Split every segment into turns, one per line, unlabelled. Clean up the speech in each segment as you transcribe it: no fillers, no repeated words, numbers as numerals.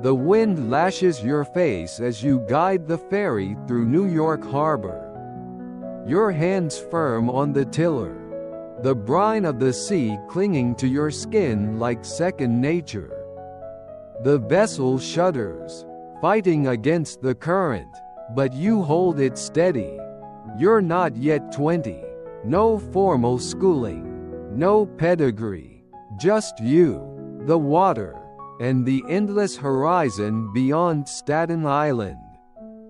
The wind lashes your face as you guide the ferry through New York Harbor. Your hands firm on the tiller. The brine of the sea clinging to your skin like second nature. The vessel shudders, fighting against the current, but you hold it steady. You're not yet 20. No formal schooling. No pedigree. Just you, the water, and the endless horizon beyond Staten Island.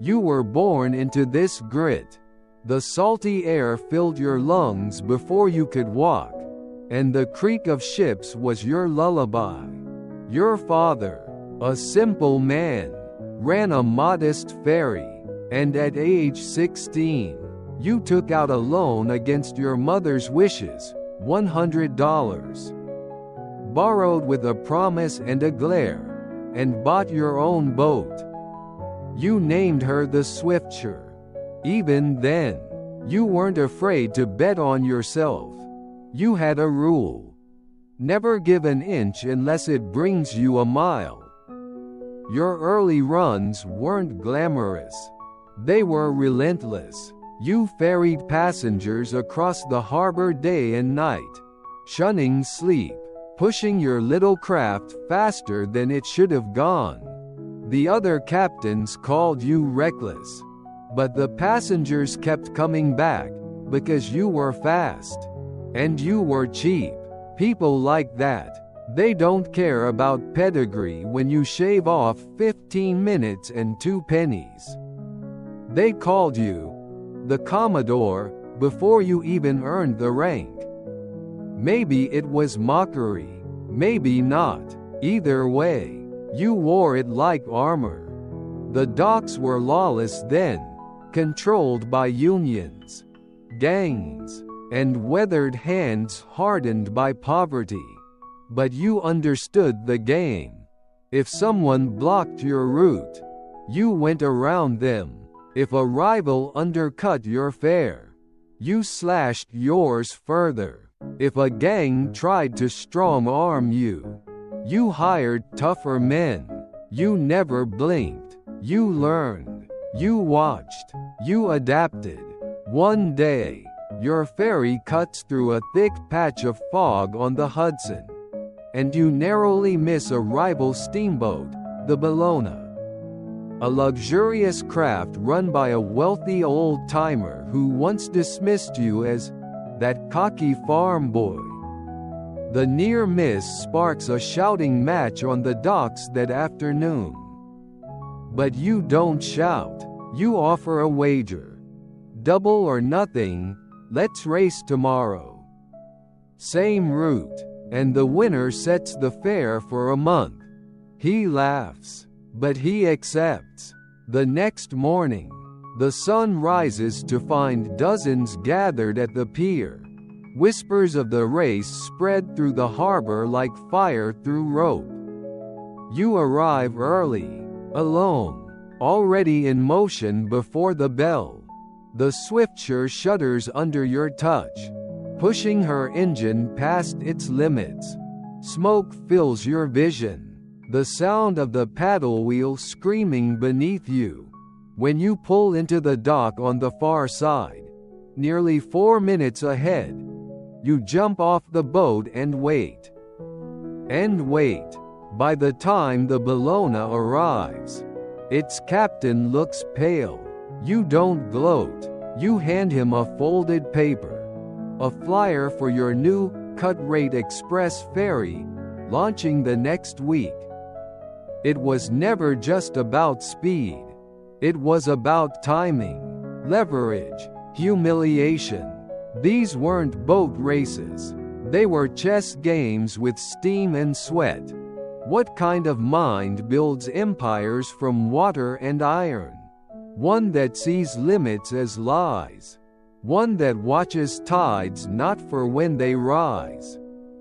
You were born into this grit. The salty air filled your lungs before you could walk, and the creak of ships was your lullaby. Your father, a simple man, ran a modest ferry, and at age 16, you took out a loan against your mother's wishes, $100. Borrowed with a promise and a glare, and bought your own boat. You named her the Swiftsure. Even then, you weren't afraid to bet on yourself. You had a rule. Never give an inch unless it brings you a mile. Your early runs weren't glamorous. They were relentless. You ferried passengers across the harbor day and night, shunning sleep, pushing your little craft faster than it should have gone. The other captains called you reckless, but the passengers kept coming back, because you were fast. And you were cheap. People like that, they don't care about pedigree when you shave off 15 minutes and 2 pennies. They called you the Commodore before you even earned the rank. Maybe it was mockery, maybe not. Either way, you wore it like armor. The docks were lawless then, controlled by unions, gangs, and weathered hands hardened by poverty. But you understood the game. If someone blocked your route, you went around them. If a rival undercut your fare, you slashed yours further. If a gang tried to strong-arm you, you hired tougher men. You never blinked. You learned. You watched. You adapted. One day, your ferry cuts through a thick patch of fog on the Hudson, and you narrowly miss a rival steamboat, the Bellona. A luxurious craft run by a wealthy old-timer who once dismissed you as that cocky farm boy. The near miss sparks a shouting match on the docks that afternoon. But you don't shout. You offer a wager. Double or nothing, let's race tomorrow. Same route, and the winner sets the fare for a month. He laughs, but he accepts. The next morning, the sun rises to find dozens gathered at the pier. Whispers of the race spread through the harbor like fire through rope. You arrive early, alone, already in motion before the bell. The Swiftsure shudders under your touch, pushing her engine past its limits. Smoke fills your vision, the sound of the paddle wheel screaming beneath you. When you pull into the dock on the far side, nearly 4 minutes ahead, you jump off the boat and wait. And wait. By the time the Bellona arrives, its captain looks pale. You don't gloat. You hand him a folded paper, a flyer for your new cut-rate express ferry, launching the next week. It was never just about speed. It was about timing, leverage, humiliation. These weren't boat races. They were chess games with steam and sweat. What kind of mind builds empires from water and iron? One that sees limits as lies. One that watches tides not for when they rise,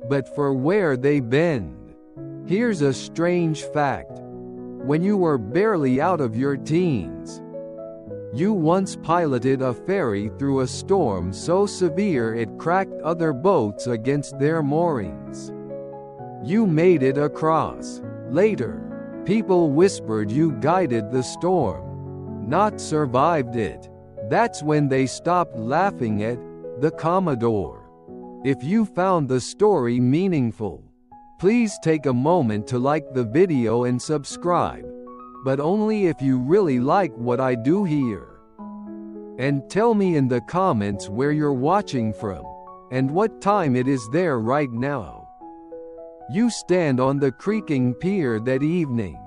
but for where they bend. Here's a strange fact. When you were barely out of your teens, you once piloted a ferry through a storm so severe it cracked other boats against their moorings. You made it across. Later, People whispered you guided the storm, not survived it. That's when they stopped laughing at the Commodore. If you found the story meaningful, please take a moment to like the video and subscribe, but only if you really like what I do here. And tell me in the comments where you're watching from, and what time it is there right now. You stand on the creaking pier that evening,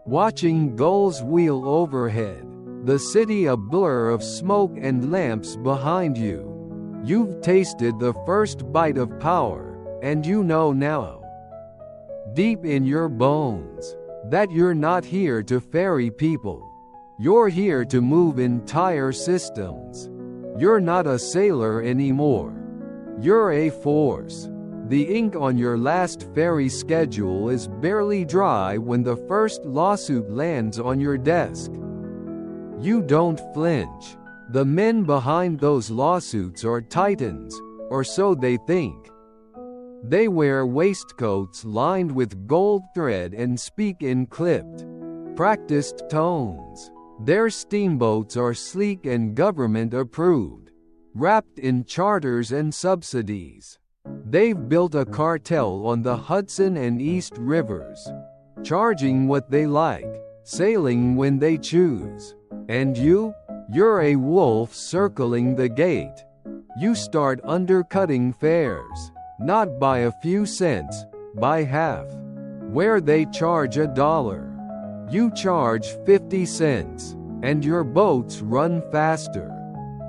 watching gulls wheel overhead, the city a blur of smoke and lamps behind you. You've tasted the first bite of power, and you know now, deep in your bones, that you're not here to ferry people. You're here to move entire systems. You're not a sailor anymore. You're a force. The ink on your last ferry schedule is barely dry when the first lawsuit lands on your desk. You don't flinch. The men behind those lawsuits are titans, or so they think. They wear waistcoats lined with gold thread and speak in clipped, practiced tones. Their steamboats are sleek and government-approved, wrapped in charters and subsidies. They've built a cartel on the Hudson and East Rivers, charging what they like, sailing when they choose. And you're a wolf circling the gate. You start undercutting fares, not by a few cents, by half. Where they charge $1, you charge 50 cents, and your boats run faster.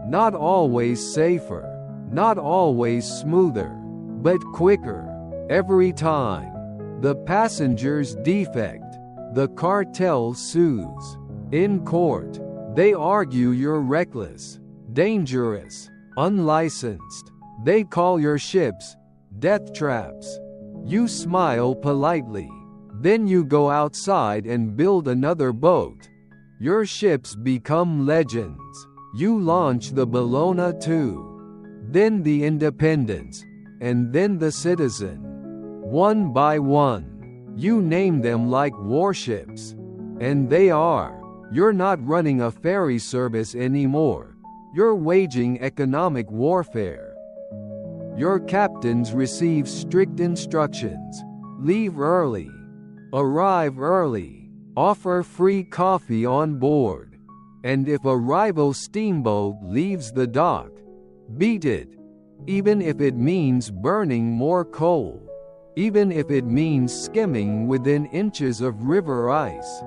Not always safer, not always smoother, but quicker. Every time. The passenger's defect. The cartel sues. In court, they argue you're reckless, dangerous, unlicensed. They call your ships death traps. You smile politely. Then you go outside and build another boat. Your ships become legends. You launch the Bellona II, then the Independence, and then the Citizen. One by one, you name them like warships. And they are. You're not running a ferry service anymore. You're waging economic warfare. Your captains receive strict instructions. Leave early. Arrive early. Offer free coffee on board. And if a rival steamboat leaves the dock, beat it. Even if it means burning more coal. Even if it means skimming within inches of river ice.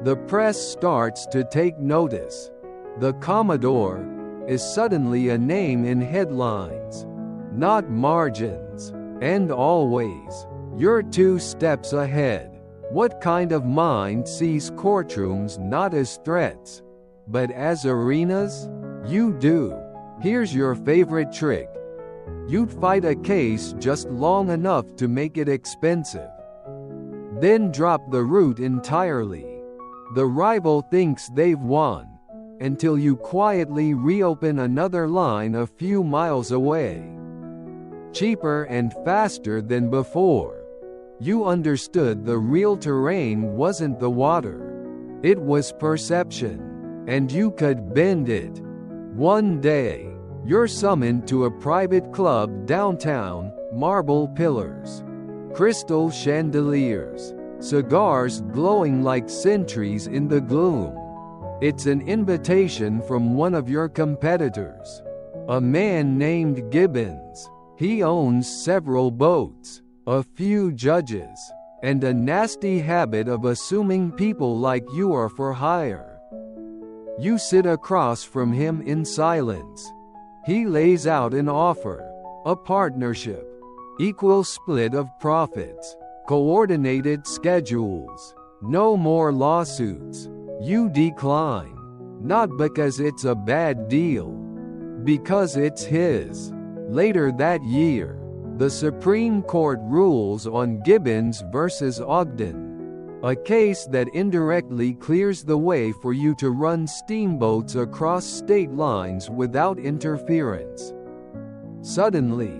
The press starts to take notice. The Commodore is suddenly a name in headlines, not margins. And always, you're 2 steps ahead. What kind of mind sees courtrooms not as threats, but as arenas? You do. Here's your favorite trick. You'd fight a case just long enough to make it expensive. Then drop the route entirely. The rival thinks they've won, until you quietly reopen another line a few miles away. Cheaper and faster than before. You understood the real terrain wasn't the water. It was perception. And you could bend it. One day, you're summoned to a private club downtown, marble pillars, crystal chandeliers, cigars glowing like sentries in the gloom. It's an invitation from one of your competitors. A man named Gibbons. He owns several boats, a few judges, and a nasty habit of assuming people like you are for hire. You sit across from him in silence. He lays out an offer, a partnership, equal split of profits, coordinated schedules, no more lawsuits. You decline. Not because it's a bad deal. Because it's his. Later that year, the Supreme Court rules on Gibbons versus Ogden, a case that indirectly clears the way for you to run steamboats across state lines without interference. Suddenly,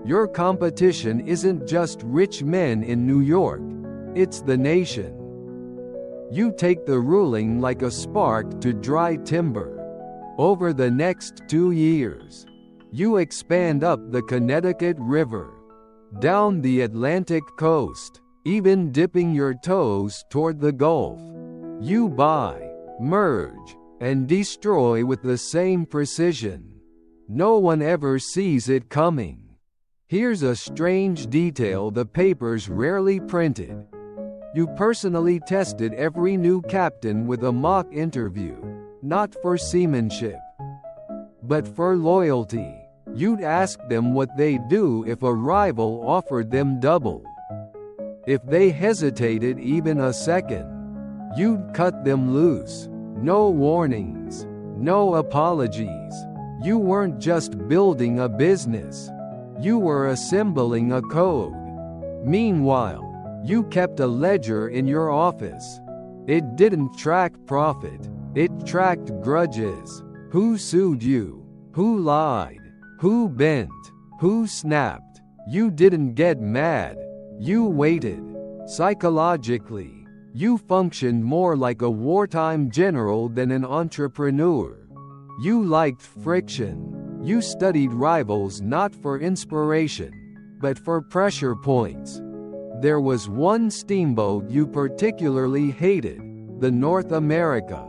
your competition isn't just rich men in New York, it's the nation. You take the ruling like a spark to dry timber. Over the next 2 years, you expand up the Connecticut River, down the Atlantic coast, even dipping your toes toward the Gulf. You buy, merge, and destroy with the same precision. No one ever sees it coming. Here's a strange detail the papers rarely printed. You personally tested every new captain with a mock interview, not for seamanship, but for loyalty. You'd ask them what they'd do if a rival offered them double. If they hesitated even a second, you'd cut them loose. No warnings, no apologies. You weren't just building a business. You were assembling a code. Meanwhile, you kept a ledger in your office. It didn't track profit, it tracked grudges. Who sued you? Who lied? Who bent? Who snapped? You didn't get mad. You waited. Psychologically, you functioned more like a wartime general than an entrepreneur. You liked friction. You studied rivals not for inspiration, but for pressure points. There was one steamboat you particularly hated, the North America.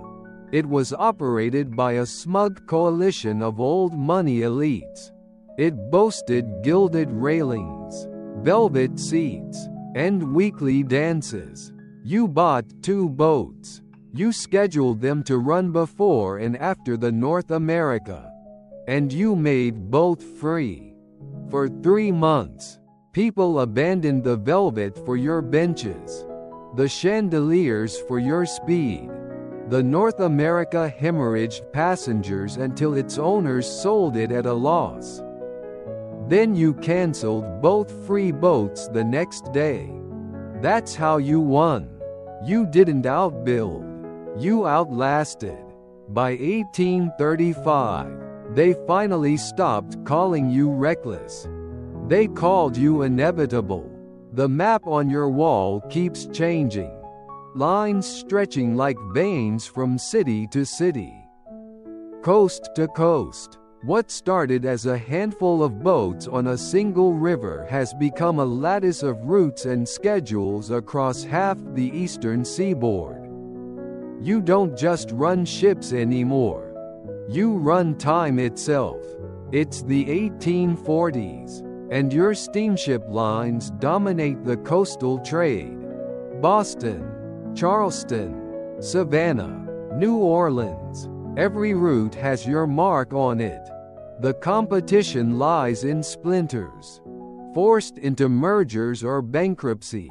It was operated by a smug coalition of old money elites. It boasted gilded railings, velvet seats, and weekly dances. You bought 2 boats. You scheduled them to run before and after the North America. And you made both free. For 3 months, people abandoned the velvet for your benches, the chandeliers for your speed. The North America hemorrhaged passengers until its owners sold it at a loss. Then you canceled both free boats the next day. That's how you won. You didn't outbuild. You outlasted. By 1835, they finally stopped calling you reckless. They called you inevitable. The map on your wall keeps changing. Lines stretching like veins from city to city, coast to coast. What started as a handful of boats on a single river has become a lattice of routes and schedules across half the eastern seaboard. You don't just run ships anymore. You run time itself. It's the 1840s, and your steamship lines dominate the coastal trade. Boston, Charleston, Savannah, New Orleans. Every route has your mark on it. The competition lies in splinters, forced into mergers or bankruptcy.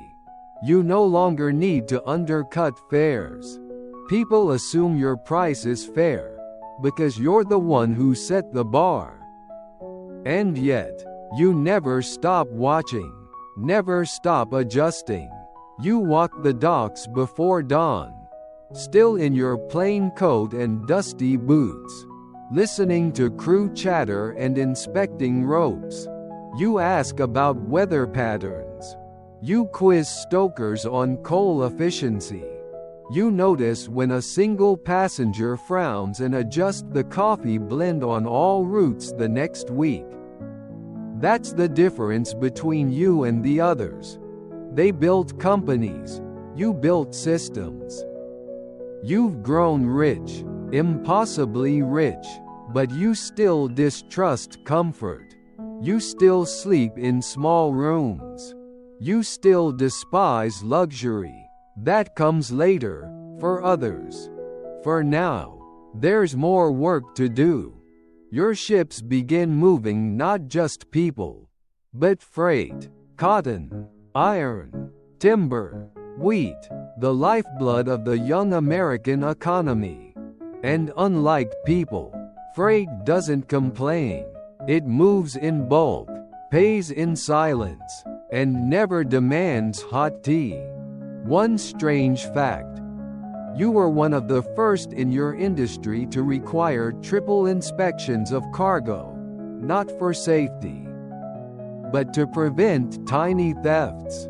You no longer need to undercut fares. People assume your price is fair because you're the one who set the bar. And yet, you never stop watching, never stop adjusting. You walk the docks before dawn, still in your plain coat and dusty boots, listening to crew chatter and inspecting ropes. You ask about weather patterns. You quiz stokers on coal efficiency. You notice when a single passenger frowns and adjust the coffee blend on all routes the next week. That's the difference between you and the others. They built companies. You built systems. You've grown rich, impossibly rich, but you still distrust comfort. You still sleep in small rooms. You still despise luxury. That comes later, for others. For now, there's more work to do. Your ships begin moving not just people, but freight, cotton, iron, timber, wheat, the lifeblood of the young American economy. And unlike people, freight doesn't complain. It moves in bulk, pays in silence, and never demands hot tea. One strange fact: you were one of the first in your industry to require triple inspections of cargo, not for safety, but to prevent tiny thefts.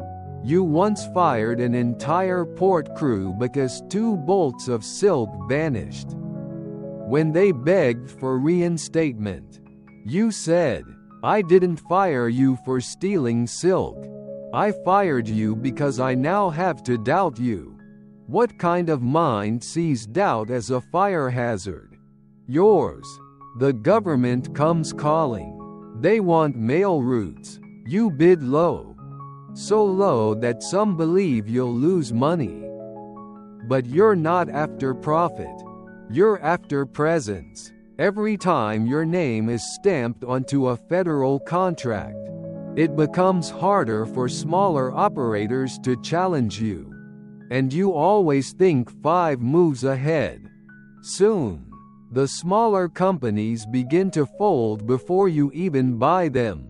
You once fired an entire port crew because 2 bolts of silk vanished. When they begged for reinstatement, you said, "I didn't fire you for stealing silk. I fired you because I now have to doubt you." What kind of mind sees doubt as a fire hazard? Yours. The government comes calling. They want mail routes. You bid low. So low that some believe you'll lose money. But you're not after profit. You're after presence. Every time your name is stamped onto a federal contract, it becomes harder for smaller operators to challenge you. And you always think 5 moves ahead. Soon, the smaller companies begin to fold before you even buy them.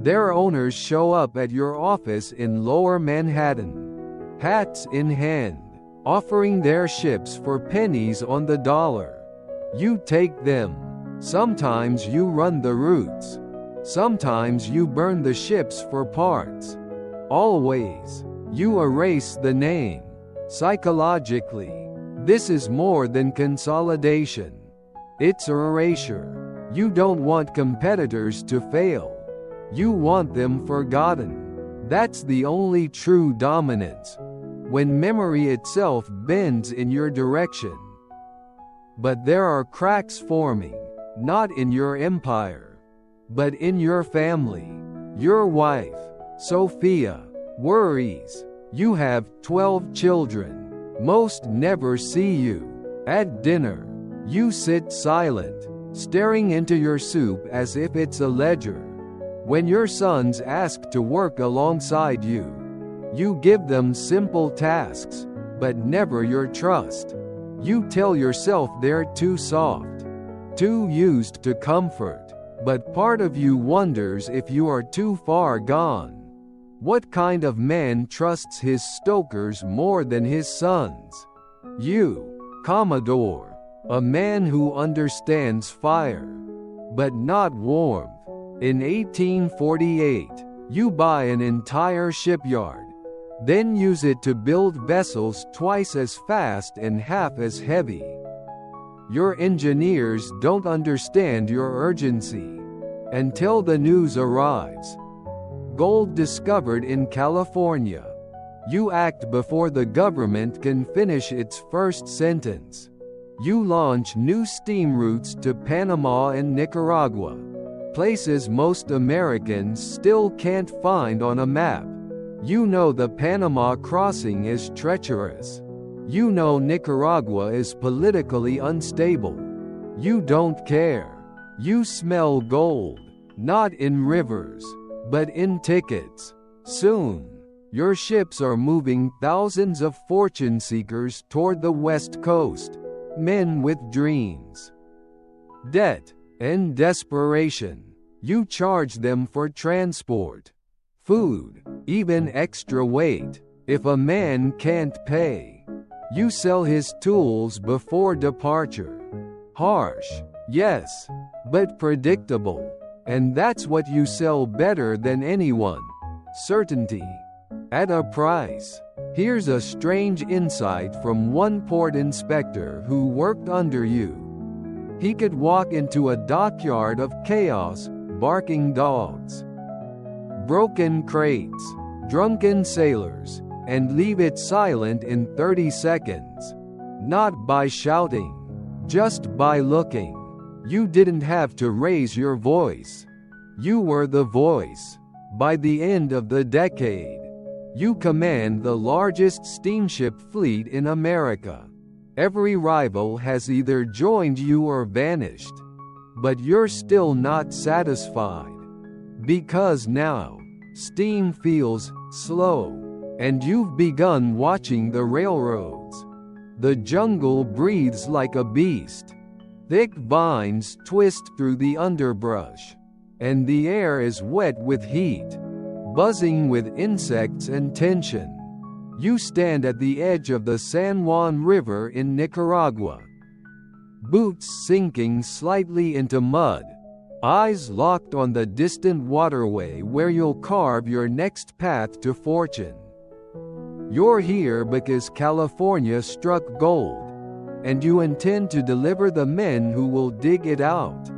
Their owners show up at your office in Lower Manhattan, hats in hand, offering their ships for pennies on the dollar. You take them. Sometimes you run the routes. Sometimes you burn the ships for parts. Always, you erase the name. Psychologically, this is more than consolidation. It's erasure. You don't want competitors to fail. You want them forgotten. That's the only true dominance. When memory itself bends in your direction. But there are cracks forming, not in your empire, but in your family. Your wife, Sophia, worries. You have 12 children. Most never see you. At dinner, you sit silent, staring into your soup as if it's a ledger. When your sons ask to work alongside you, you give them simple tasks, but never your trust. You tell yourself they're too soft, too used to comfort, but part of you wonders if you are too far gone. What kind of man trusts his stokers more than his sons? You, Commodore, a man who understands fire, but not warmth. In 1848, you buy an entire shipyard, then use it to build vessels twice as fast and half as heavy. Your engineers don't understand your urgency until the news arrives. Gold discovered in California. You act before the government can finish its first sentence. You launch new steam routes to Panama and Nicaragua, places most Americans still can't find on a map. You know the Panama crossing is treacherous. You know Nicaragua is politically unstable. You don't care. You smell gold, not in rivers, but in tickets. Soon, your ships are moving thousands of fortune seekers toward the West Coast, men with dreams, debt, and desperation. You charge them for transport, food, even extra weight. If a man can't pay, you sell his tools before departure. Harsh, yes, but predictable. And that's what you sell better than anyone. Certainty. At a price. Here's a strange insight from one port inspector who worked under you. He could walk into a dockyard of chaos, barking dogs, broken crates, drunken sailors, and leave it silent in 30 seconds. Not by shouting, just by looking. You didn't have to raise your voice. You were the voice. By the end of the decade, you command the largest steamship fleet in America. Every rival has either joined you or vanished. But you're still not satisfied. Because now, steam feels slow, and you've begun watching the railroads. The jungle breathes like a beast. Thick vines twist through the underbrush, and the air is wet with heat, buzzing with insects and tension. You stand at the edge of the San Juan River in Nicaragua, boots sinking slightly into mud, eyes locked on the distant waterway where you'll carve your next path to fortune. You're here because California struck gold, and you intend to deliver the men who will dig it out.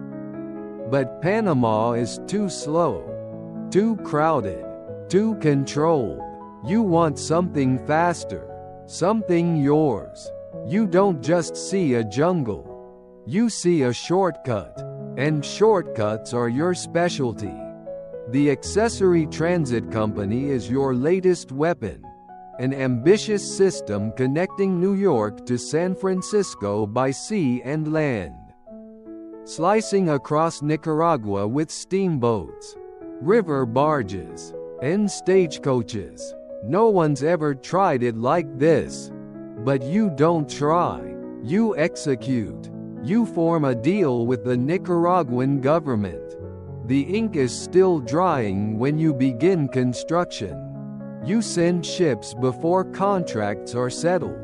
But Panama is too slow, too crowded, too controlled. You want something faster, something yours. You don't just see a jungle. You see a shortcut, and shortcuts are your specialty. The Accessory Transit Company is your latest weapon, an ambitious system connecting New York to San Francisco by sea and land. Slicing across Nicaragua with steamboats, river barges, and stagecoaches. No one's ever tried it like this. But you don't try, you execute. You form a deal with the Nicaraguan government. The ink is still drying when you begin construction. You send ships before contracts are settled.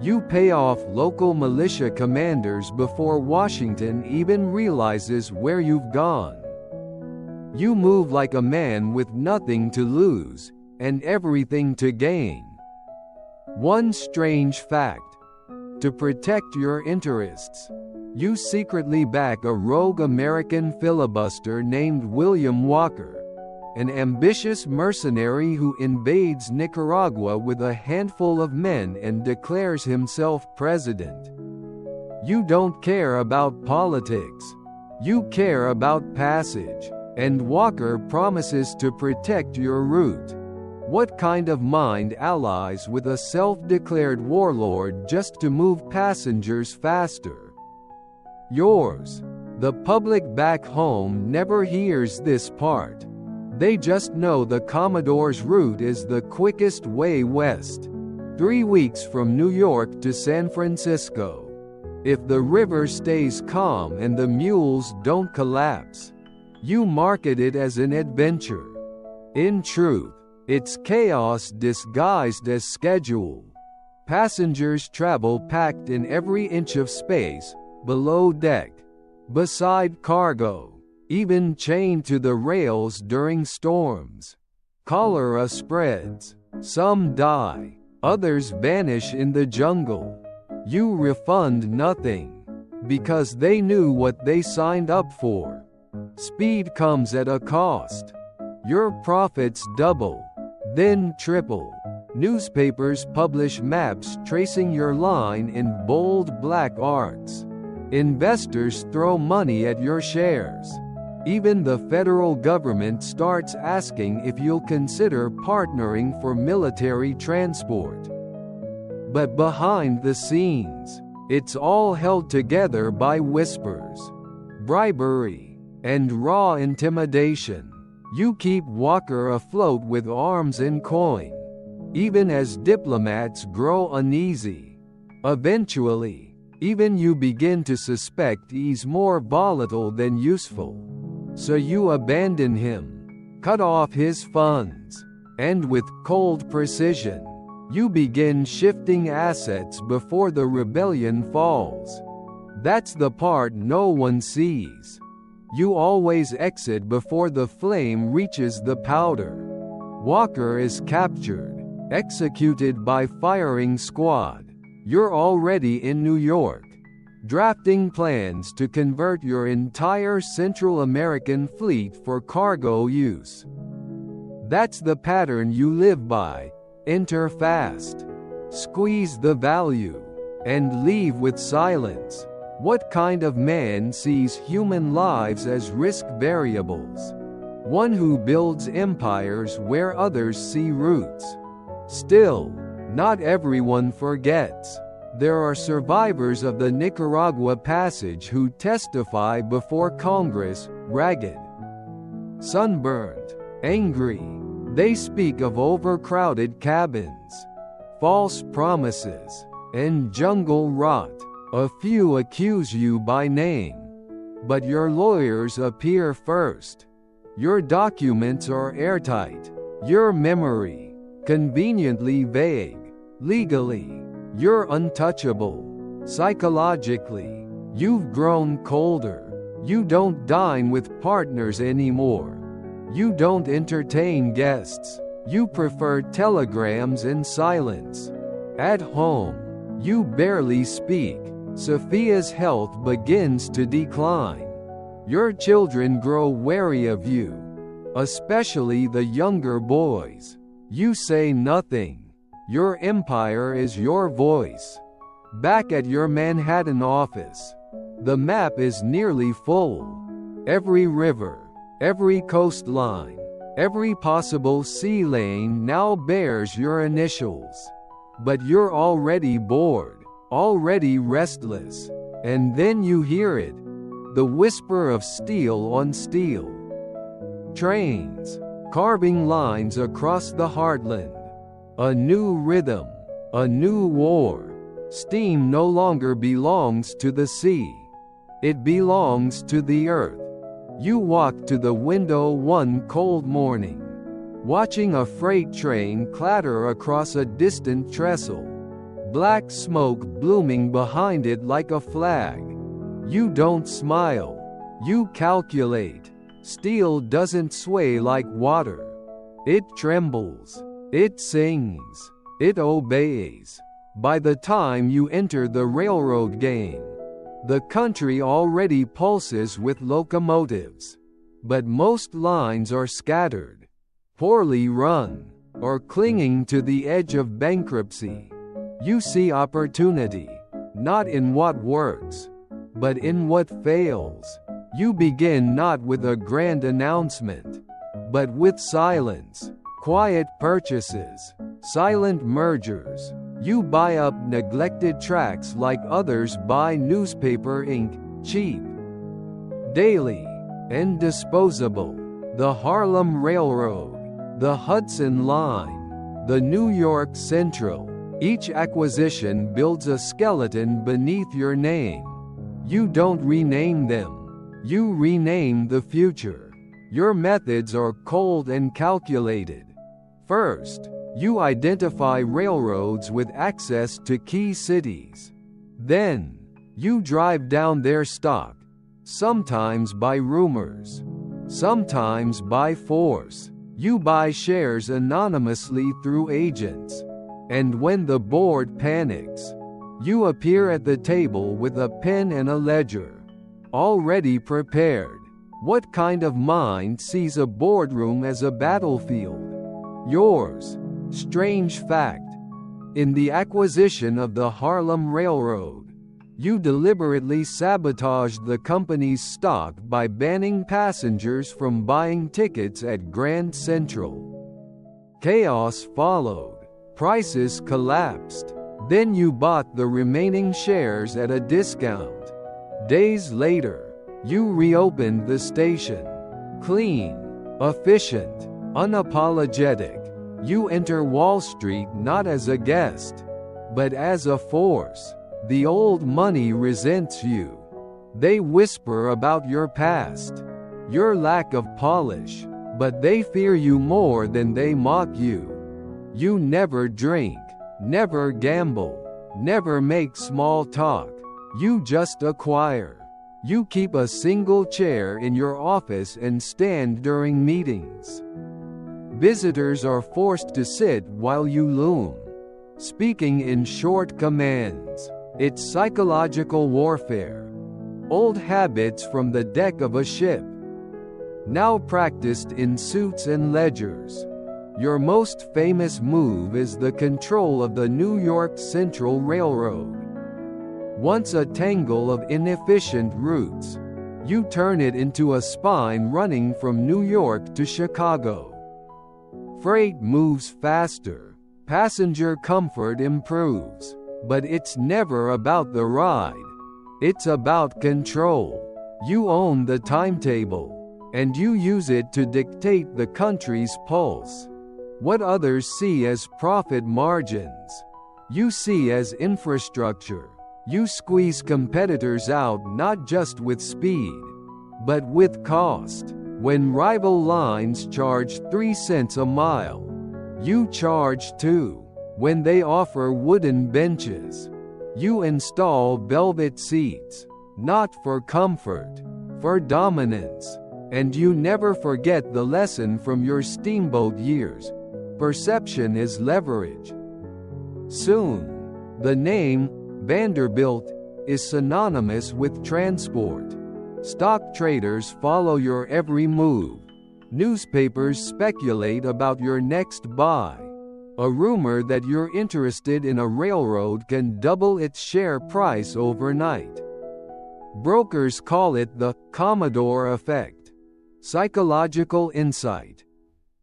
You pay off local militia commanders before Washington even realizes where you've gone. You move like a man with nothing to lose, and everything to gain. One strange fact. To protect your interests, you secretly back a rogue American filibuster named William Walker, an ambitious mercenary who invades Nicaragua with a handful of men and declares himself president. You don't care about politics. You care about passage, and Walker promises to protect your route. What kind of mind allies with a self-declared warlord just to move passengers faster? Yours. The public back home never hears this part. They just know the Commodore's route is the quickest way west. 3 weeks from New York to San Francisco. If the river stays calm and the mules don't collapse, you market it as an adventure. In truth, it's chaos disguised as schedule. Passengers travel packed in every inch of space, below deck, beside cargo, even chained to the rails during storms. Cholera spreads. Some die. Others vanish in the jungle. You refund nothing, because they knew what they signed up for. Speed comes at a cost. Your profits double, then triple. Newspapers publish maps tracing your line in bold black arts. Investors throw money at your shares. Even the federal government starts asking if you'll consider partnering for military transport. But behind the scenes, it's all held together by whispers, bribery, and raw intimidation. You keep Walker afloat with arms and coin, even as diplomats grow uneasy. Eventually, even you begin to suspect he's more volatile than useful. So you abandon him, cut off his funds, and with cold precision, you begin shifting assets before the rebellion falls. That's the part no one sees. You always exit before the flame reaches the powder. Walker is captured, executed by firing squad. You're already in New York, drafting plans to convert your entire Central American fleet for cargo use. That's the pattern you live by. Enter fast, squeeze the value, and leave with silence. What kind of man sees human lives as risk variables? One who builds empires where others see roots. Still, not everyone forgets. There are survivors of the Nicaragua Passage who testify before Congress, ragged, sunburned, angry. They speak of overcrowded cabins, false promises, and jungle rot. A few accuse you by name, but your lawyers appear first. Your documents are airtight. Your memory, conveniently vague. Legally, you're untouchable. Psychologically, you've grown colder. You don't dine with partners anymore. You don't entertain guests. You prefer telegrams and silence. At home, you barely speak. Sophia's health begins to decline. Your children grow wary of you, especially the younger boys. You say nothing. Your empire is your voice. Back at your Manhattan office, the map is nearly full. Every river, every coastline, every possible sea lane now bears your initials. But you're already bored, already restless. And then you hear it, the whisper of steel on steel. Trains, carving lines across the heartland. A new rhythm, a new war. Steam no longer belongs to the sea. It belongs to the earth. You walk to the window one cold morning, watching a freight train clatter across a distant trestle. Black smoke blooming behind it like a flag. You don't smile. You calculate. Steel doesn't sway like water. It trembles. It sings. It obeys. By the time you enter the railroad game, the country already pulses with locomotives. But most lines are scattered, poorly run, or clinging to the edge of bankruptcy. You see opportunity, not in what works, but in what fails. You begin not with a grand announcement, but with silence, quiet purchases, silent mergers. You buy up neglected tracks like others buy newspaper ink, cheap, daily, and disposable. The Harlem Railroad, the Hudson Line, the New York Central. Each acquisition builds a skeleton beneath your name. You don't rename them. You rename the future. Your methods are cold and calculated. First, you identify railroads with access to key cities. Then, you drive down their stock, sometimes by rumors, sometimes by force. You buy shares anonymously through agents. And when the board panics, you appear at the table with a pen and a ledger, already prepared. What kind of mind sees a boardroom as a battlefield? Yours. Strange fact. In the acquisition of the Harlem Railroad, you deliberately sabotaged the company's stock by banning passengers from buying tickets at Grand Central. Chaos followed. Prices collapsed. Then you bought the remaining shares at a discount. Days later, you reopened the station. Clean, efficient, unapologetic. You enter Wall Street not as a guest, but as a force. The old money resents you. They whisper about your past, your lack of polish, but they fear you more than they mock you. You never drink, never gamble, never make small talk. You just acquire. You keep a single chair in your office and stand during meetings. Visitors are forced to sit while you loom, speaking in short commands. It's psychological warfare. Old habits from the deck of a ship, now practiced in suits and ledgers. Your most famous move is the control of the New York Central Railroad. Once a tangle of inefficient routes, you turn it into a spine running from New York to Chicago. Freight moves faster, passenger comfort improves, but it's never about the ride. It's about control. You own the timetable, and you use it to dictate the country's pulse. What others see as profit margins, you see as infrastructure. You squeeze competitors out not just with speed, but with cost. When rival lines charge 3 cents a mile, you charge 2. When they offer wooden benches, you install velvet seats, not for comfort, for dominance. And you never forget the lesson from your steamboat years. Perception is leverage. Soon, the name Vanderbilt is synonymous with transport. Stock traders follow your every move. Newspapers speculate about your next buy. A rumor that you're interested in a railroad can double its share price overnight. Brokers call it the Commodore effect. Psychological insight.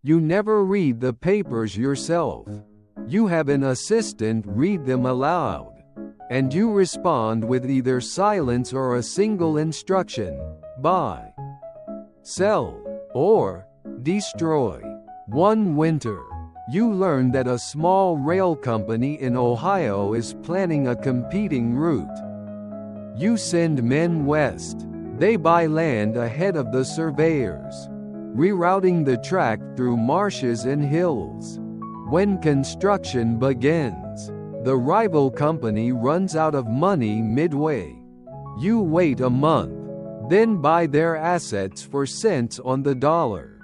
You never read the papers yourself. You have an assistant read them aloud. And you respond with either silence or a single instruction: buy, sell, or destroy. One winter, you learn that a small rail company in Ohio is planning a competing route. You send men west. They buy land ahead of the surveyors, rerouting the track through marshes and hills. When construction begins, the rival company runs out of money midway. You wait a month, then buy their assets for cents on the dollar.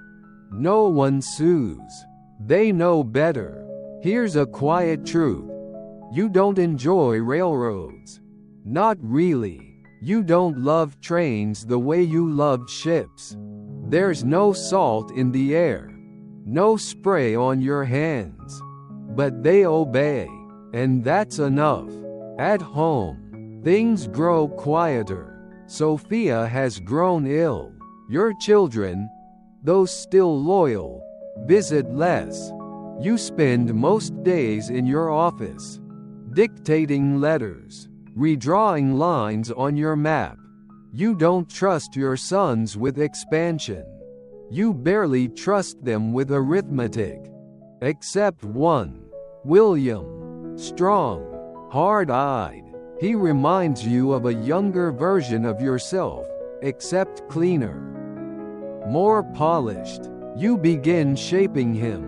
No one sues. They know better. Here's a quiet truth. You don't enjoy railroads. Not really. You don't love trains the way you loved ships. There's no salt in the air, no spray on your hands. But they obey. And that's enough. At home, things grow quieter. Sophia has grown ill. Your children, those still loyal, visit less. You spend most days in your office, dictating letters, redrawing lines on your map. You don't trust your sons with expansion. You barely trust them with arithmetic. Except one, William. Strong, hard-eyed. He reminds you of a younger version of yourself, except cleaner, more polished. You begin shaping him,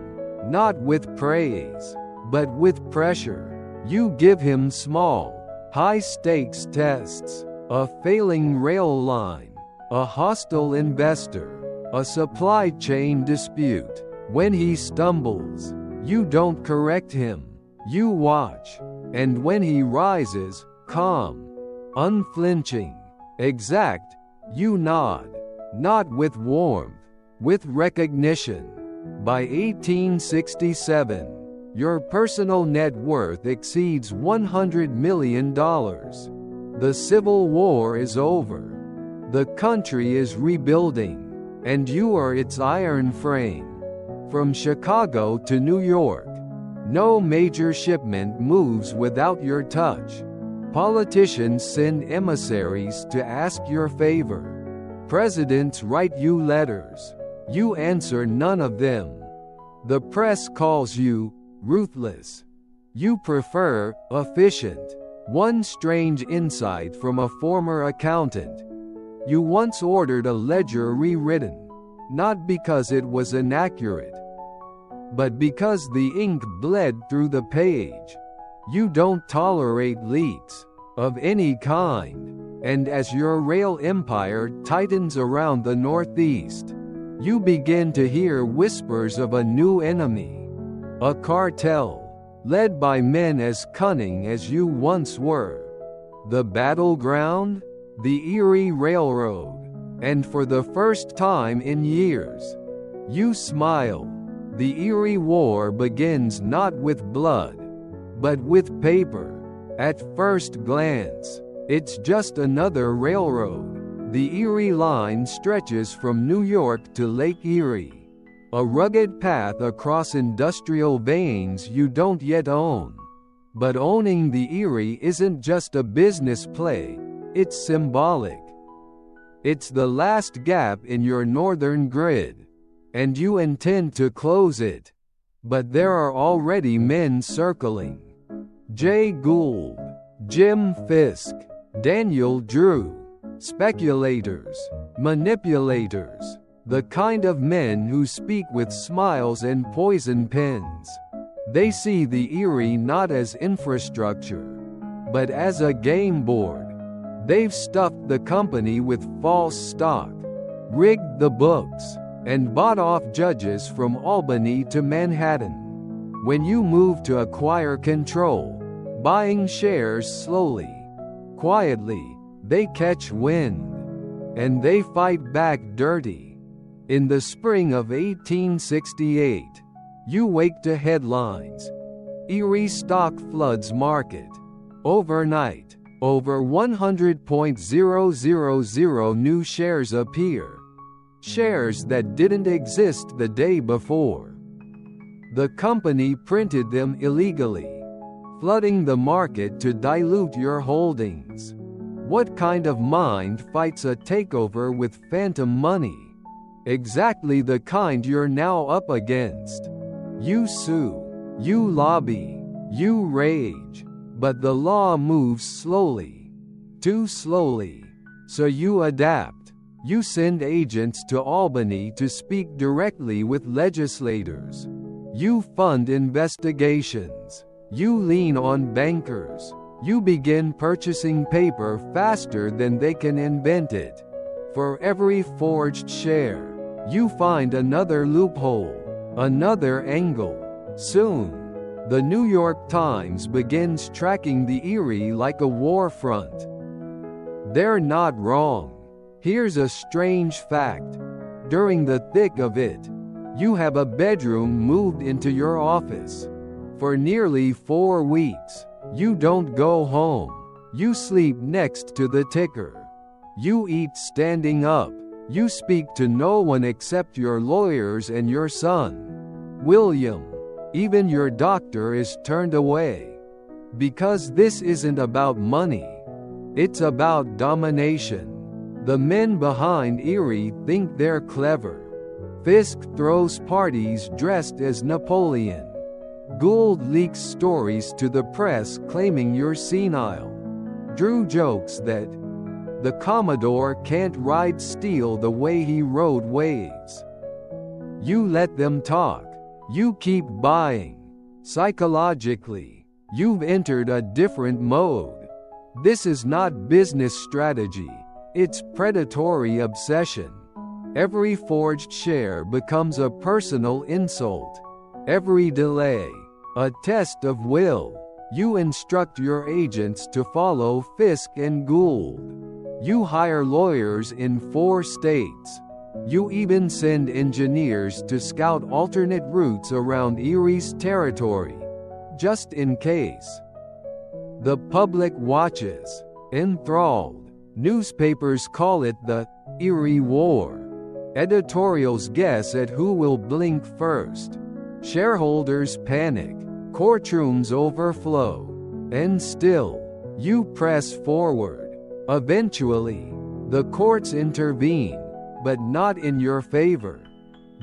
not with praise, but with pressure. You give him small, high-stakes tests: a failing rail line, a hostile investor, a supply chain dispute. When he stumbles, you don't correct him. You watch, and when he rises, calm, unflinching, exact, you nod, not with warmth, with recognition. By 1867, your personal net worth exceeds $100 million. The Civil War is over. The country is rebuilding, and you are its iron frame. From Chicago to New York, no major shipment moves without your touch. Politicians send emissaries to ask your favor. Presidents write you letters. You answer none of them. The press calls you ruthless. You prefer efficient. One strange insight from a former accountant. You once ordered a ledger rewritten, not because it was inaccurate, but because the ink bled through the page. You don't tolerate leaks of any kind, and as your rail empire tightens around the Northeast, you begin to hear whispers of a new enemy, a cartel, led by men as cunning as you once were. The battleground? The Erie Railroad. And for the first time in years, you smile. The Erie War begins not with blood, but with paper. At first glance, it's just another railroad. The Erie Line stretches from New York to Lake Erie, a rugged path across industrial veins you don't yet own. But owning the Erie isn't just a business play, it's symbolic. It's the last gap in your northern grid, and you intend to close it. But there are already men circling. Jay Gould, Jim Fisk, Daniel Drew. Speculators, manipulators, the kind of men who speak with smiles and poison pens. They see the Erie not as infrastructure, but as a game board. They've stuffed the company with false stock, rigged the books, and bought off judges from Albany to Manhattan. When you move to acquire control, buying shares slowly, quietly, they catch wind. And they fight back dirty. In the spring of 1868, you wake to headlines. Erie stock floods market. Overnight, over 100,000 new shares appear. Shares that didn't exist the day before. The company printed them illegally, flooding the market to dilute your holdings. What kind of mind fights a takeover with phantom money? Exactly the kind you're now up against. You sue, you lobby, you rage, but the law moves slowly. Too slowly. So you adapt. You send agents to Albany to speak directly with legislators. You fund investigations. You lean on bankers. You begin purchasing paper faster than they can invent it. For every forged share, you find another loophole, another angle. Soon, the New York Times begins tracking the Erie like a war front. They're not wrong. Here's a strange fact. During the thick of it, you have a bedroom moved into your office. For nearly 4 weeks, you don't go home. You sleep next to the ticker. You eat standing up. You speak to no one except your lawyers and your son, William. Even your doctor is turned away. Because this isn't about money. It's about domination. The men behind Erie think they're clever. Fisk throws parties dressed as Napoleon. Gould leaks stories to the press claiming you're senile. Drew jokes that the Commodore can't ride steel the way he rode waves. You let them talk. You keep buying. Psychologically, you've entered a different mode. This is not business strategy. It's predatory obsession. Every forged share becomes a personal insult. Every delay, a test of will. You instruct your agents to follow Fisk and Gould. You hire lawyers in 4 states. You even send engineers to scout alternate routes around Erie's territory, just in case. The public watches, enthralled. Newspapers call it the Erie War. Editorials guess at who will blink first. Shareholders panic. Courtrooms overflow. And still, you press forward. Eventually, the courts intervene, but not in your favor.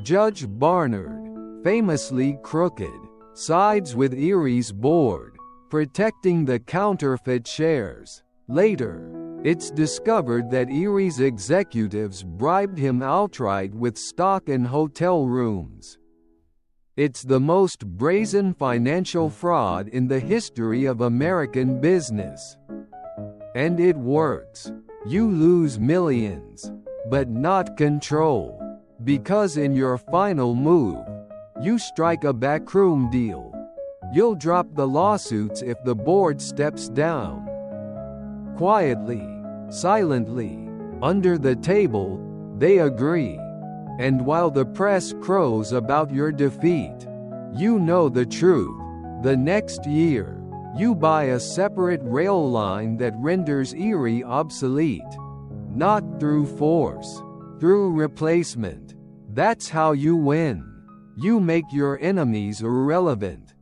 Judge Barnard, famously crooked, sides with Erie's board, protecting the counterfeit shares. Later, it's discovered that Erie's executives bribed him outright with stock and hotel rooms. It's the most brazen financial fraud in the history of American business. And it works. You lose millions, but not control. Because in your final move, you strike a backroom deal. You'll drop the lawsuits if the board steps down. Quietly, silently, under the table, they agree. And while the press crows about your defeat, you know the truth. The next year, you buy a separate rail line that renders Erie obsolete. Not through force, through replacement. That's how you win. You make your enemies irrelevant.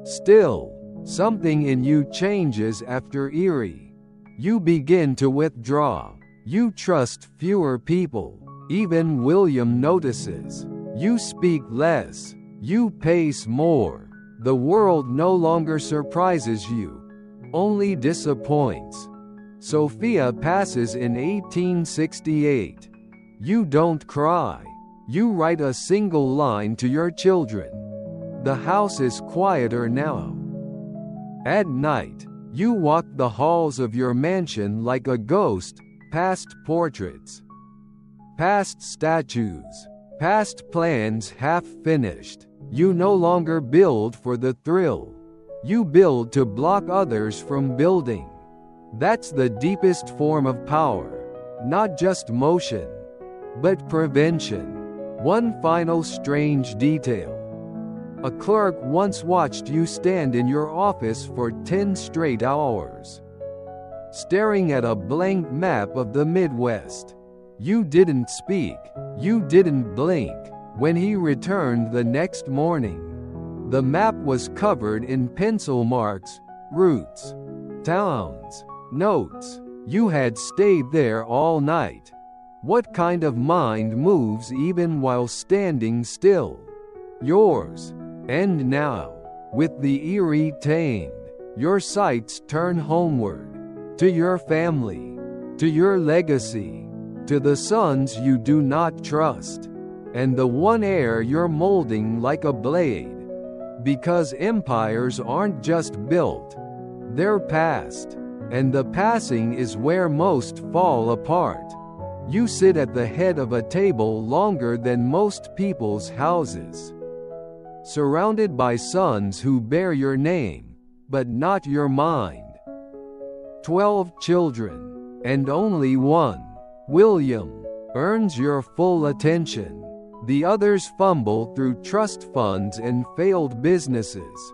Still, something in you changes after Erie. You begin to withdraw. You trust fewer people. Even William notices. You speak less. You pace more. The world no longer surprises you. Only disappoints. Sophia passes in 1868. You don't cry. You write a single line to your children. The house is quieter now. At night, you walk the halls of your mansion like a ghost, past portraits, past statues, past plans half finished. You no longer build for the thrill. You build to block others from building. That's the deepest form of power. Not just motion, but prevention. One final strange detail. A clerk once watched you stand in your office for 10 straight hours, staring at a blank map of the Midwest. You didn't speak. You didn't blink. When he returned the next morning, the map was covered in pencil marks, routes, towns, notes. You had stayed there all night. What kind of mind moves even while standing still? Yours. And now, with the eerie tamed, your sights turn homeward, to your family, to your legacy, to the sons you do not trust, and the one heir you're molding like a blade. Because empires aren't just built, they're passed, and the passing is where most fall apart. You sit at the head of a table longer than most people's houses, surrounded by sons who bear your name, but not your mind. 12 children, and only one, William, earns your full attention. The others fumble through trust funds and failed businesses.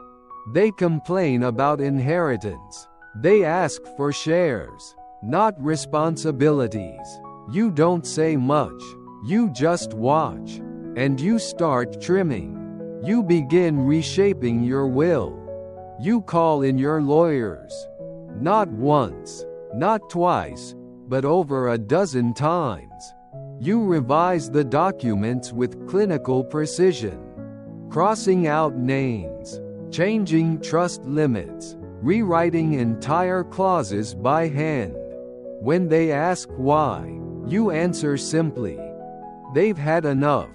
They complain about inheritance. They ask for shares, not responsibilities. You don't say much. You just watch. And you start trimming. You begin reshaping your will. You call in your lawyers. Not once, not twice, but over a dozen times. You revise the documents with clinical precision, crossing out names, changing trust limits, rewriting entire clauses by hand. When they ask why, you answer simply, they've had enough.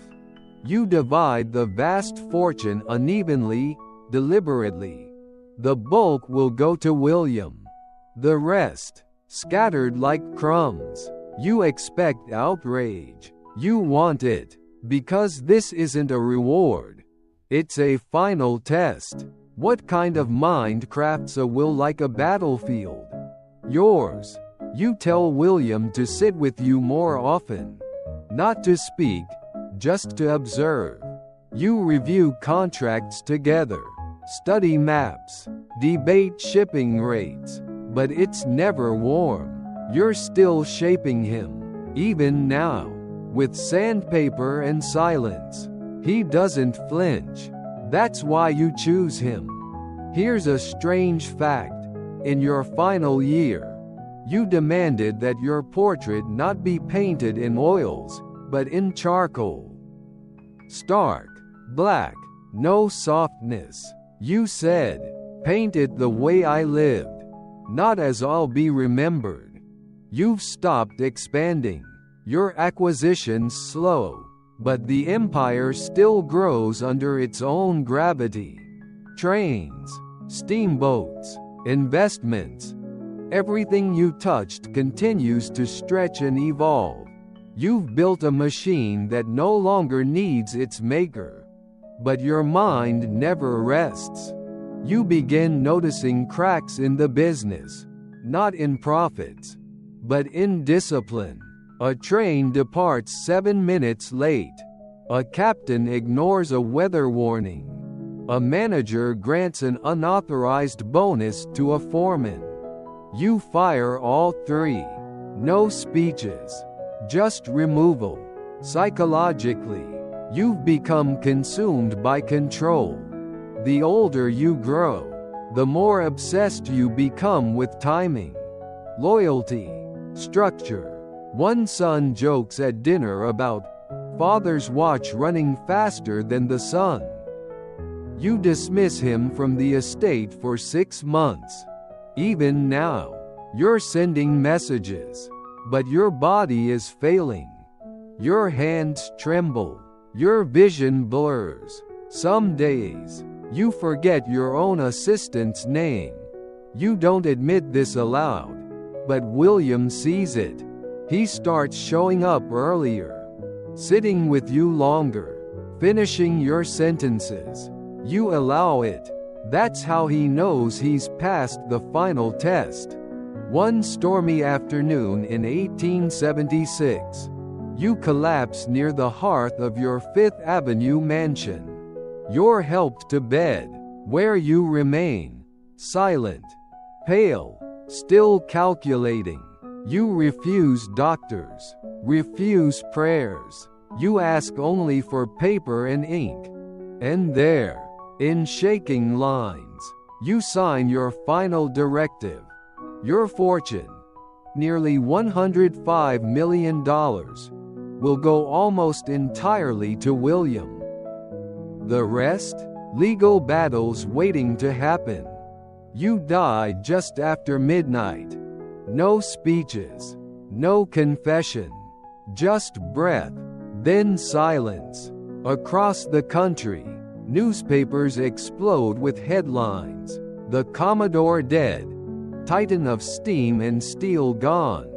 You divide the vast fortune unevenly, deliberately. The bulk will go to William. The rest, scattered like crumbs. You expect outrage. You want it. Because this isn't a reward. It's a final test. What kind of mind crafts a will like a battlefield? Yours. You tell William to sit with you more often. Not to speak, just to observe. You review contracts together, study maps, debate shipping rates, but it's never warm. You're still shaping him, even now, with sandpaper and silence. He doesn't flinch. That's why you choose him. Here's a strange fact. In your final year, you demanded that your portrait not be painted in oils, but in charcoal. Stark, black, no softness. You said, paint it the way I lived, not as I'll be remembered. You've stopped expanding. Your acquisition's slow, but the empire still grows under its own gravity. Trains, steamboats, investments. Everything you touched continues to stretch and evolve. You've built a machine that no longer needs its maker. But your mind never rests. You begin noticing cracks in the business, not in profits, but in discipline. A train departs 7 minutes late. A captain ignores a weather warning. A manager grants an unauthorized bonus to a foreman. You fire all three. No speeches, just removal. Psychologically, you've become consumed by control. The older you grow, the more obsessed you become with timing, loyalty, structure. One son jokes at dinner about father's watch running faster than the sun. You dismiss him from the estate for 6 months. Even now, you're sending messages, but your body is failing. Your hands tremble. Your vision blurs. Some days, you forget your own assistant's name. You don't admit this aloud, but William sees it. He starts showing up earlier, sitting with you longer, finishing your sentences. You allow it. That's how he knows he's passed the final test. One stormy afternoon in 1876, you collapse near the hearth of your Fifth Avenue mansion. You're helped to bed, where you remain, silent, pale, still calculating. You refuse doctors, refuse prayers. You ask only for paper and ink. And there, in shaking lines, you sign your final directive. Your fortune, nearly $105 million, will go almost entirely to William. The rest? Legal battles waiting to happen. You die just after midnight. No speeches, no confession, just breath, then silence. Across the country, newspapers explode with headlines. The Commodore dead. Titan of steam and steel gone.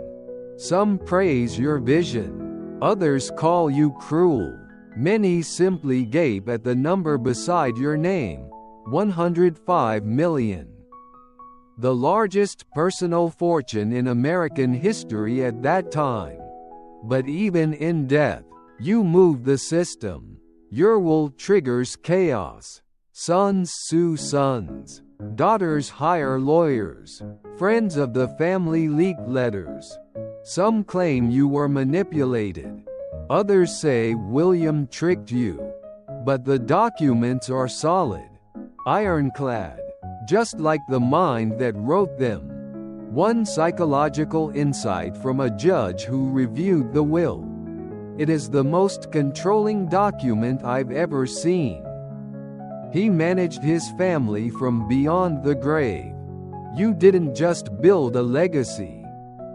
Some praise your vision. Others call you cruel. Many simply gape at the number beside your name, 105 million. The largest personal fortune in American history at that time. But even in death, you move the system. Your will triggers chaos. Sons sue sons. Daughters hire lawyers. Friends of the family leak letters. Some claim you were manipulated. Others say William tricked you. But the documents are solid, ironclad, just like the mind that wrote them. One psychological insight from a judge who reviewed the will. It is the most controlling document I've ever seen. He managed his family from beyond the grave. You didn't just build a legacy.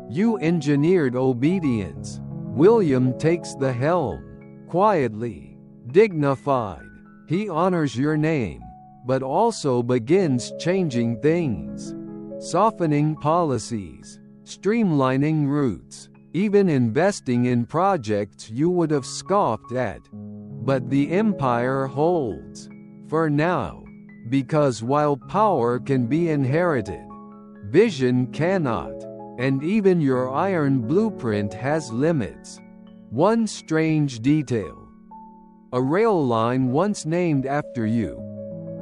You engineered obedience. William takes the helm. Quietly, dignified. He honors your name, but also begins changing things. Softening policies. Streamlining routes. Even investing in projects you would have scoffed at. But the empire holds. For now, because while power can be inherited, vision cannot, and even your iron blueprint has limits. One strange detail. A rail line once named after you,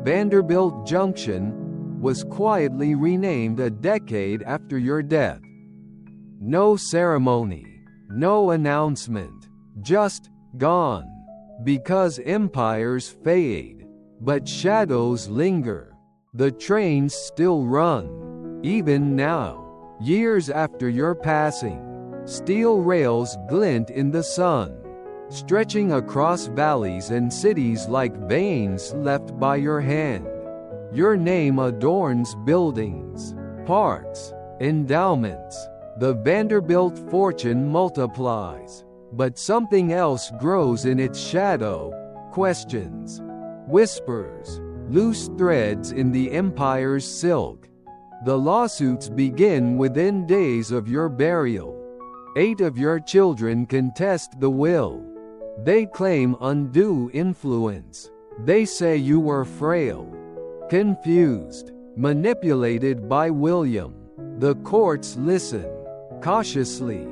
Vanderbilt Junction, was quietly renamed a decade after your death. No ceremony, no announcement, just gone. Because empires fade. But shadows linger. The trains still run. Even now, years after your passing, steel rails glint in the sun, stretching across valleys and cities like veins left by your hand. Your name adorns buildings, parks, endowments. The Vanderbilt fortune multiplies. But something else grows in its shadow. Questions. Whispers, loose threads in the empire's silk. The lawsuits begin within days of your burial. 8 of your children contest the will. They claim undue influence. They say you were frail, confused, manipulated by William. The courts listen, cautiously,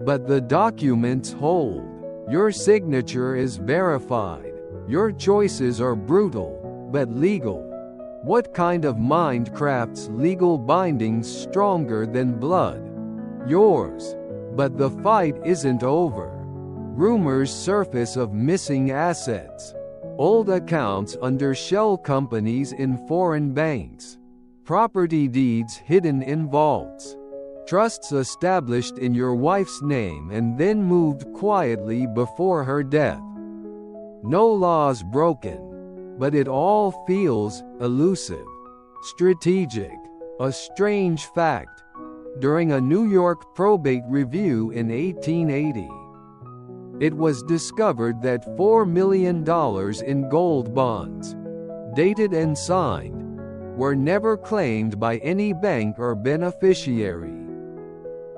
but the documents hold. Your signature is verified. Your choices are brutal, but legal. What kind of mind crafts legal bindings stronger than blood? Yours. But the fight isn't over. Rumors surface of missing assets. Old accounts under shell companies in foreign banks. Property deeds hidden in vaults. Trusts established in your wife's name and then moved quietly before her death. No laws broken, but it all feels elusive, strategic. A strange fact. During a New York probate review in 1880, it was discovered that $4 million in gold bonds, dated and signed, were never claimed by any bank or beneficiary.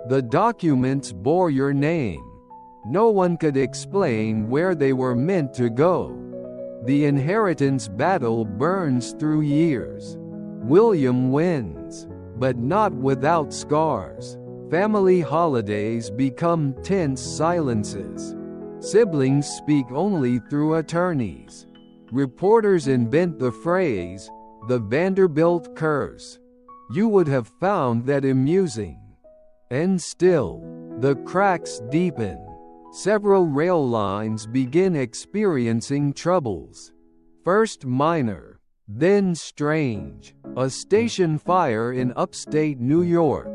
The documents bore your name. No one could explain where they were meant to go. The inheritance battle burns through years. William wins, but not without scars. Family holidays become tense silences. Siblings speak only through attorneys. Reporters invent the phrase, "the Vanderbilt Curse." You would have found that amusing. And still, the cracks deepen. Several rail lines begin experiencing troubles. First minor, then strange. A station fire in upstate New York.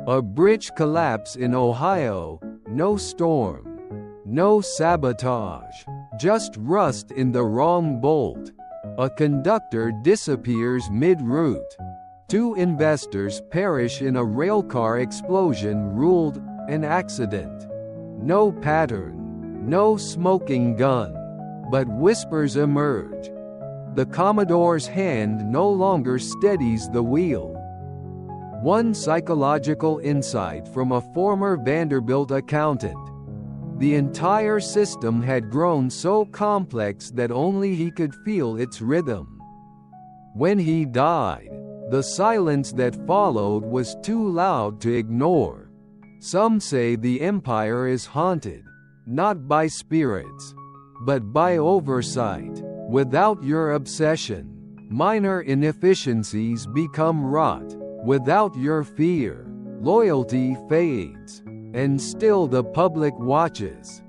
A bridge collapse in Ohio. No storm. No sabotage. Just rust in the wrong bolt. A conductor disappears mid-route. 2 investors perish in a railcar explosion ruled an accident. No pattern, no smoking gun, but whispers emerge. The Commodore's hand no longer steadies the wheel. One psychological insight from a former Vanderbilt accountant. The entire system had grown so complex that only he could feel its rhythm. When he died, the silence that followed was too loud to ignore. Some say the empire is haunted, not by spirits, but by oversight. Without your obsession, minor inefficiencies become rot. Without your fear, loyalty fades, and still the public watches.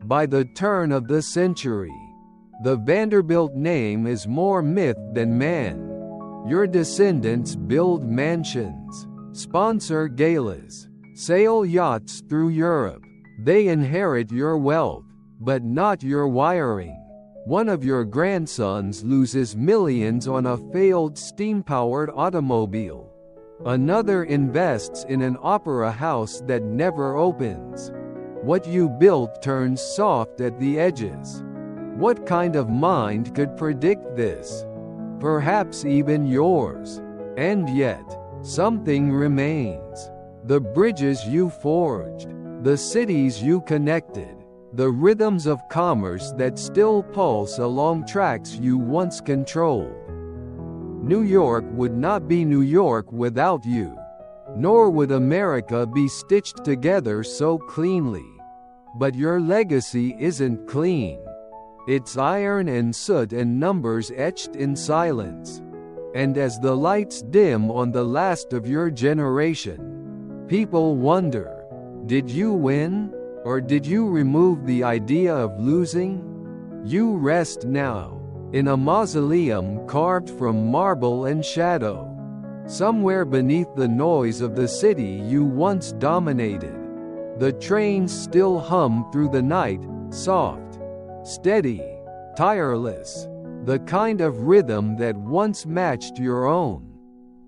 By the turn of the century, the Vanderbilt name is more myth than man. Your descendants build mansions, sponsor galas, sail yachts through Europe. They inherit your wealth, but not your wiring. One of your grandsons loses millions on a failed steam-powered automobile. Another invests in an opera house that never opens. What you built turns soft at the edges. What kind of mind could predict this? Perhaps even yours. And yet, something remains. The bridges you forged, the cities you connected, the rhythms of commerce that still pulse along tracks you once controlled. New York would not be New York without you, nor would America be stitched together so cleanly. But your legacy isn't clean. It's iron and soot and numbers etched in silence. And as the lights dim on the last of your generation, people wonder, did you win? Or did you remove the idea of losing? You rest now, in a mausoleum carved from marble and shadow, somewhere beneath the noise of the city you once dominated. The trains still hum through the night, soft, steady, tireless, the kind of rhythm that once matched your own.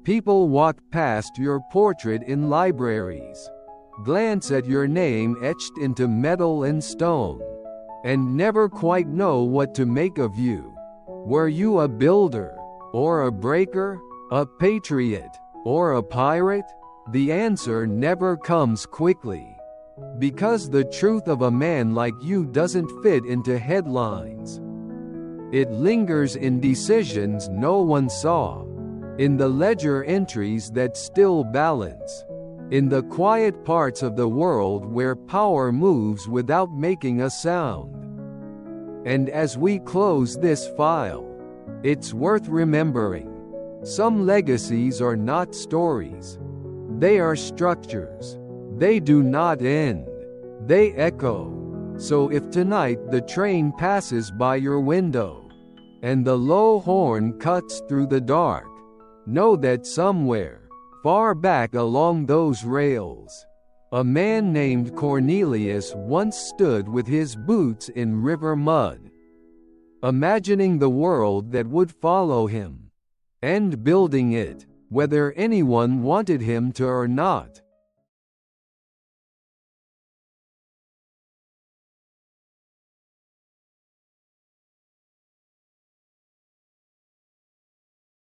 People walk past your portrait in libraries, glance at your name etched into metal and stone, and never quite know what to make of you. Were you a builder, or a breaker, a patriot, or a pirate? The answer never comes quickly. Because the truth of a man like you doesn't fit into headlines. It lingers in decisions no one saw, in the ledger entries that still balance, in the quiet parts of the world where power moves without making a sound. And as we close this file, it's worth remembering, some legacies are not stories. They are structures. They do not end. They echo. So if tonight the train passes by your window, and the low horn cuts through the dark, know that somewhere, far back along those rails, a man named Cornelius once stood with his boots in river mud, imagining the world that would follow him, and building it, whether anyone wanted him to or not.